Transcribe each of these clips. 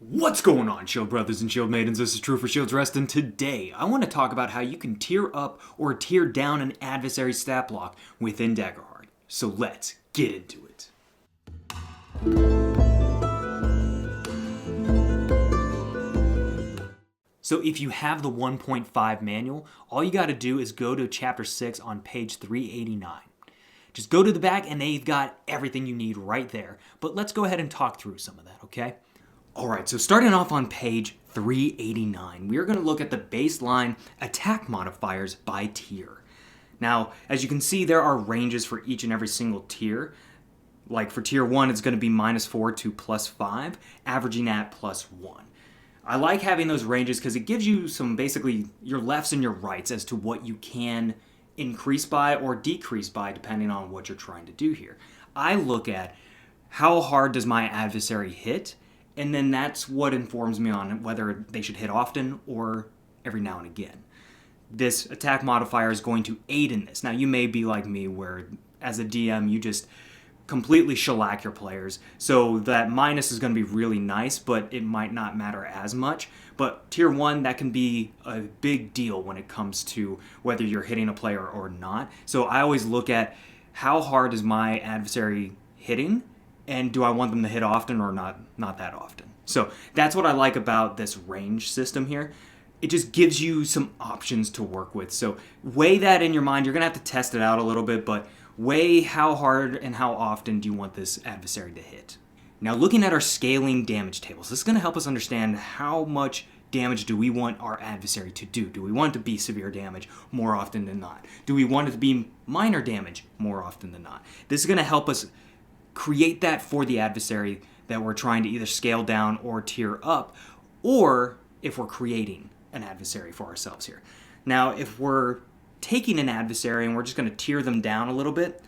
What's going on, Shield Brothers and Shield Maidens? This is True for Shields Rest, and today I want to talk about how you can tier up or tier down an adversary stat block within Daggerheart. So let's get into it. So if you have the 1.5 manual, all you got to do is go to chapter 6 on page 389. Just go to the back and they've got everything you need right there. But let's go ahead and talk through some of that, okay? Alright, so starting off on page 389, we are going to look at the baseline attack modifiers by tier. Now, as you can see, there are ranges for each and every single tier. Like for tier 1, it's going to be -4 to +5, averaging at +1. I like having those ranges because it gives you some, basically, your lefts and your rights as to what you can increase by or decrease by depending on what you're trying to do here. I look at how hard does my adversary hit, and then that's what informs me on whether they should hit often or every now and again. This attack modifier is going to aid in this. Now, you may be like me where, as a DM, you just completely shellac your players. So that minus is going to be really nice, but it might not matter as much. But tier 1, that can be a big deal when it comes to whether you're hitting a player or not. So I always look at how hard is my adversary hitting, and do I want them to hit often or not that often? So that's what I like about this range system here. It just gives you some options to work with. So weigh that in your mind. You're going to have to test it out a little bit, but weigh how hard and how often do you want this adversary to hit. Now, looking at our scaling damage tables, this is going to help us understand how much damage do we want our adversary to do. Do we want it to be severe damage more often than not? Do we want it to be minor damage more often than not? This is going to help us create that for the adversary that we're trying to either scale down or tier up, or if we're creating an adversary for ourselves here. Now, if we're taking an adversary and we're just going to tier them down a little bit,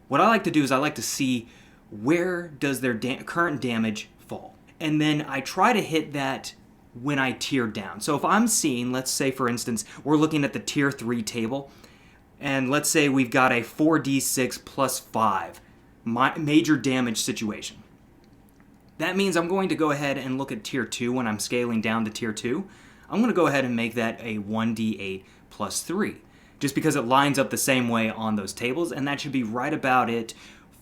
what I like to do is I like to see where does their current damage fall. And then I try to hit that when I tier down. So if I'm seeing, let's say for instance, we're looking at the tier 3 table, and let's say we've got a 4d6 plus 5 major damage situation. That means I'm going to go ahead and look at tier 2 when I'm scaling down to tier 2. I'm going to go ahead and make that a 1d8 plus 3, just because it lines up the same way on those tables, and that should be right about it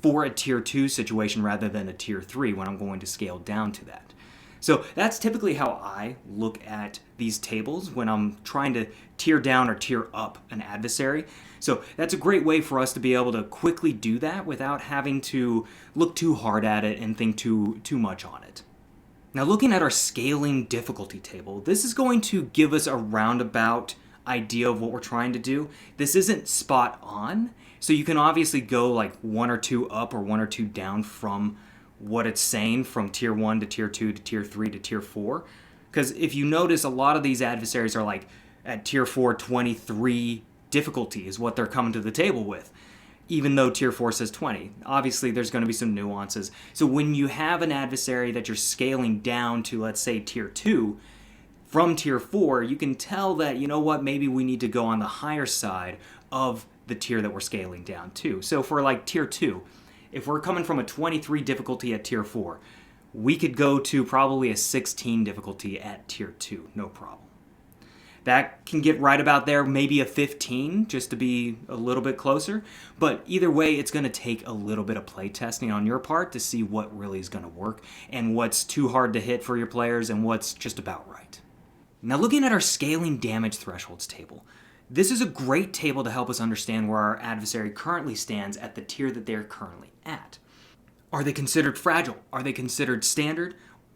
for a tier 2 situation rather than a tier 3 when I'm going to scale down to that. So that's typically how I look at these tables when I'm trying to tier down or tier up an adversary. So that's a great way for us to be able to quickly do that without having to look too hard at it and think too much on it. Now, looking at our scaling difficulty table, this is going to give us a roundabout idea of what we're trying to do. This isn't spot on, so you can obviously go like 1 or 2 up or 1 or 2 down from what it's saying from tier 1 to tier 2 to tier 3 to tier 4. Because if you notice, a lot of these adversaries are like at tier 4, 23 difficulty is what they're coming to the table with, even though tier 4 says 20. Obviously, there's going to be some nuances. So when you have an adversary that you're scaling down to, let's say, tier 2, from tier 4, you can tell that, you know what, maybe we need to go on the higher side of the tier that we're scaling down to. So for like tier 2, if we're coming from a 23 difficulty at tier 4, we could go to probably a 16 difficulty at tier 2, no problem. That can get right about there, maybe a 15, just to be a little bit closer. But either way, it's going to take a little bit of play testing on your part to see what really is going to work and what's too hard to hit for your players and what's just about right. Now, looking at our scaling damage thresholds table, this is a great table to help us understand where our adversary currently stands at the tier that they're currently at. Are they considered fragile? Are they considered standard,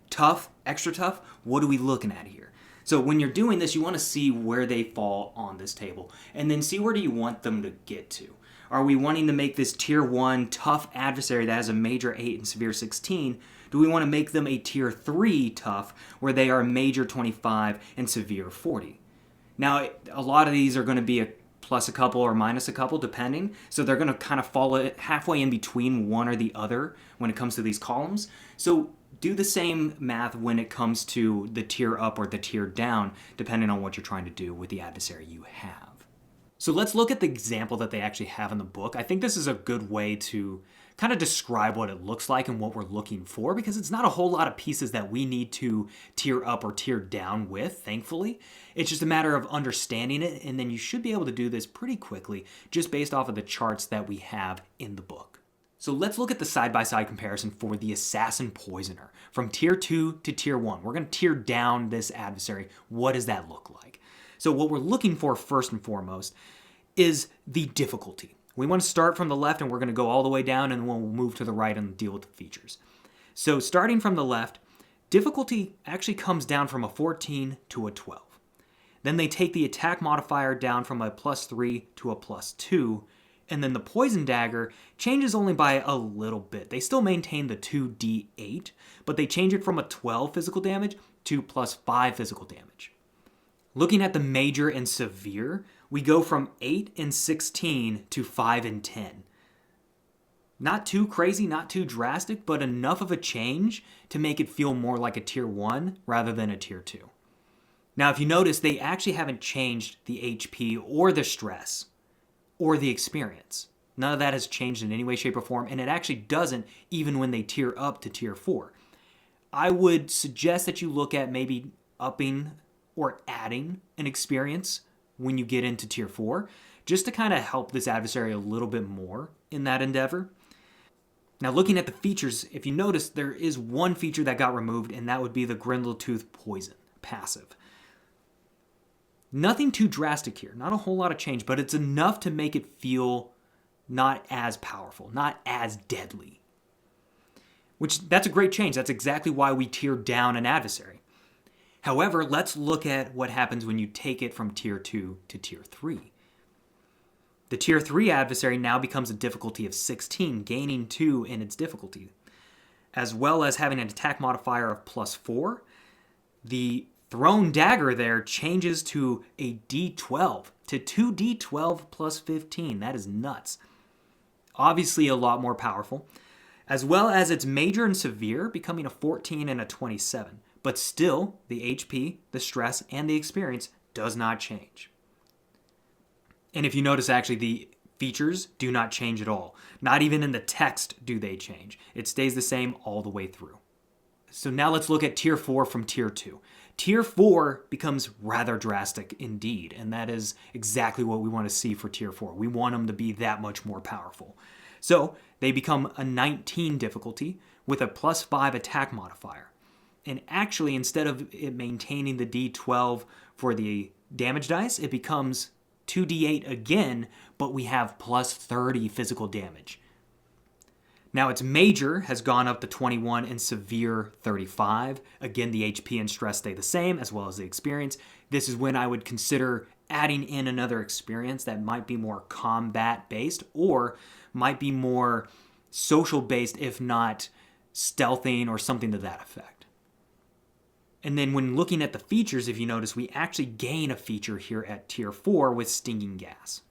tough, extra tough? What are we looking at here? So when you're doing this, you want to see where they fall on this table, and then see where do you want them to get to. Are we wanting to make this tier 1 tough adversary that has a major 8 and severe 16? Do we want to make them a tier 3 tough where they are a major 25 and severe 40? Now, a lot of these are going to be a plus a couple or minus a couple, depending. So they're going to kind of fall halfway in between one or the other when it comes to these columns. So do the same math when it comes to the tier up or the tier down, depending on what you're trying to do with the adversary you have. So let's look at the example that they actually have in the book. I think this is a good way to kind of describe what it looks like and what we're looking for, because it's not a whole lot of pieces that we need to tier up or tier down with, thankfully. It's just a matter of understanding it, and then you should be able to do this pretty quickly just based off of the charts that we have in the book. So let's look at the side-by-side comparison for the Assassin Poisoner from Tier 2 to Tier 1. We're going to tier down this adversary. What does that look like? So what we're looking for first and foremost is the difficulty. We want to start from the left and we're going to go all the way down, and then we'll move to the right and deal with the features. So starting from the left, difficulty actually comes down from a 14 to a 12. Then they take the attack modifier down from a +3 to a +2, and then the Poison Dagger changes only by a little bit. They still maintain the 2d8, but they change it from a 12 physical damage to +5 physical damage. Looking at the Major and Severe, we go from 8 and 16 to 5 and 10. Not too crazy, not too drastic, but enough of a change to make it feel more like a Tier 1 rather than a Tier 2. Now, if you notice, they actually haven't changed the HP or the stress or the experience. None of that has changed in any way, shape, or form, and it actually doesn't even when they tier up to Tier 4. I would suggest that you look at maybe upping or adding an experience when you get into Tier 4, just to kind of help this adversary a little bit more in that endeavor. Now, looking at the features, if you notice, there is one feature that got removed, and that would be the Grindletooth Poison passive. Nothing too drastic here, not a whole lot of change, but it's enough to make it feel not as powerful, not as deadly. That's a great change. That's exactly why we tier down an adversary. However, let's look at what happens when you take it from Tier 2 to Tier 3. The Tier 3 adversary now becomes a difficulty of 16, gaining 2 in its difficulty, as well as having an attack modifier of +4. The Thrown Dagger there changes to a D12, to 2d12 plus 15. That is nuts. Obviously a lot more powerful, as well as its Major and Severe becoming a 14 and a 27. But still, the HP, the stress, and the experience does not change. And if you notice, actually, the features do not change at all. Not even in the text do they change. It stays the same all the way through. So now let's look at Tier 4 from Tier 2. Tier 4 becomes rather drastic indeed, and that is exactly what we want to see for Tier 4. We want them to be that much more powerful. So they become a 19 difficulty with a +5 attack modifier. And actually, instead of it maintaining the D12 for the damage dice, it becomes 2d8 again, but we have +30 physical damage. Now its Major has gone up to 21 and Severe 35. Again, the HP and stress stay the same, as well as the experience. This is when I would consider adding in another experience that might be more combat-based or might be more social-based, if not stealthing or something to that effect. And then when looking at the features, if you notice, we actually gain a feature here at Tier 4 with Stinging Gas.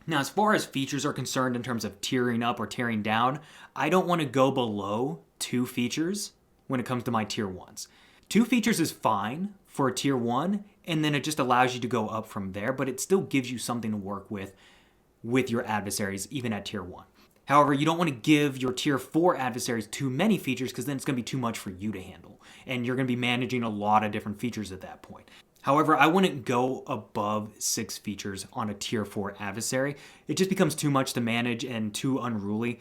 Now, as far as features are concerned in terms of tiering up or tiering down, I don't want to go below 2 features when it comes to my Tier 1s. 2 features is fine for a Tier 1, and then it just allows you to go up from there, but it still gives you something to work with your adversaries, even at Tier 1. However, you don't want to give your Tier 4 adversaries too many features, because then it's going to be too much for you to handle, and you're going to be managing a lot of different features at that point. However, I wouldn't go above 6 features on a Tier 4 adversary. It just becomes too much to manage and too unruly.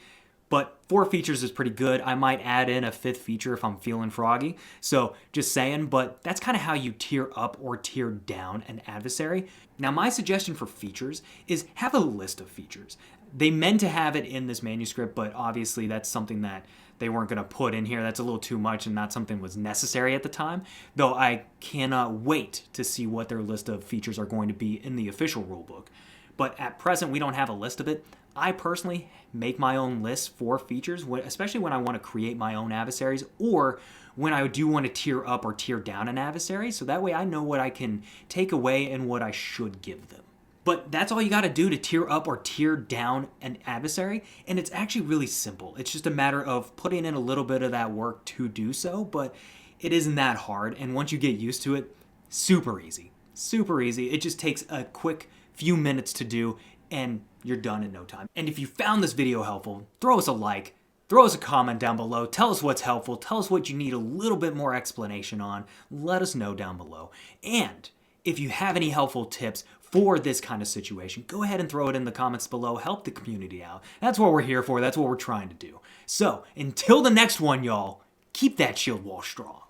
But 4 features is pretty good. I might add in a 5th feature if I'm feeling froggy. So just saying, but that's kind of how you tier up or tier down an adversary. Now, my suggestion for features is have a list of features. They meant to have it in this manuscript, but obviously that's something that they weren't going to put in here. That's a little too much and not something that was necessary at the time. Though I cannot wait to see what their list of features are going to be in the official rulebook. But at present, we don't have a list of it. I personally make my own list for features, especially when I want to create my own adversaries or when I do want to tier up or tier down an adversary. So that way I know what I can take away and what I should give them. But that's all you got to do to tier up or tier down an adversary, and it's actually really simple. It's just a matter of putting in a little bit of that work to do so, but it isn't that hard, and once you get used to it, super easy. Super easy. It just takes a quick few minutes to do, and You're done in no time. And if you found this video helpful, throw us a like, throw us a comment down below, tell us what's helpful, tell us what you need a little bit more explanation on, let us know down below. And if you have any helpful tips for this kind of situation, go ahead and throw it in the comments below, help the community out. That's what we're here for, that's what we're trying to do. So, until the next one, y'all, keep that shield wall strong.